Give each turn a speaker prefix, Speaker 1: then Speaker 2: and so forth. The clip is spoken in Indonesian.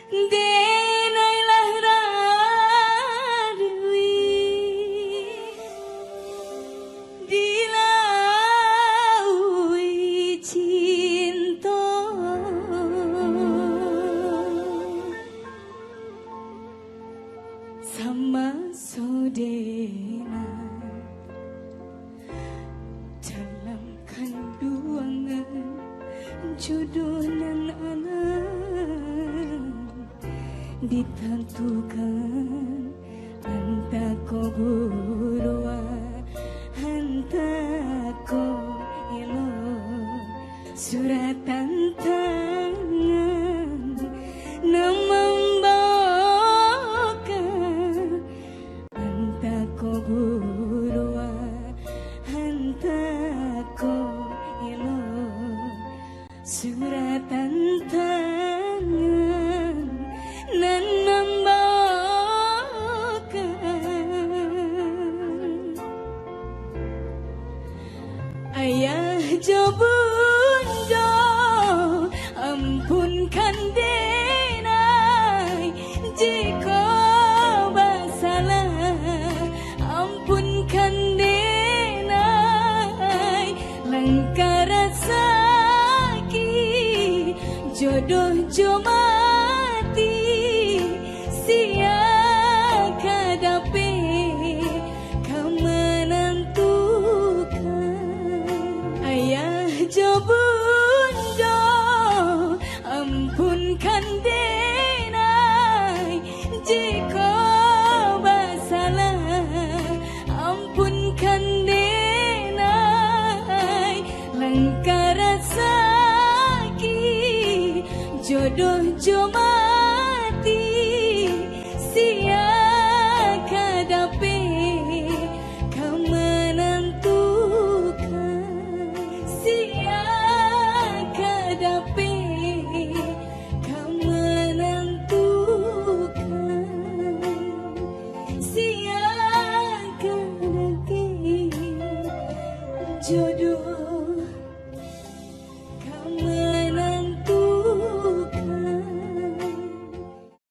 Speaker 1: denailah radui dilaui cinta sama sodena dalam kandungan jodoh nan anak ditentukan anta ko burua anta ko ilo suratan tangan namambakan anta ko burua anta ko ilo suratan tangan nan membawakan ayah jo bunda ampunkan denai jika bersalah ampunkan denai langkah rasa jodoh jo mati sia kadape kau menentukan ayah jo bunda ampunkan denai jika bersalah ampunkan denai langkah rasa jodoh jo mati sia kadape kau menentukan sia kadape kau menentukan sia kadape jodoh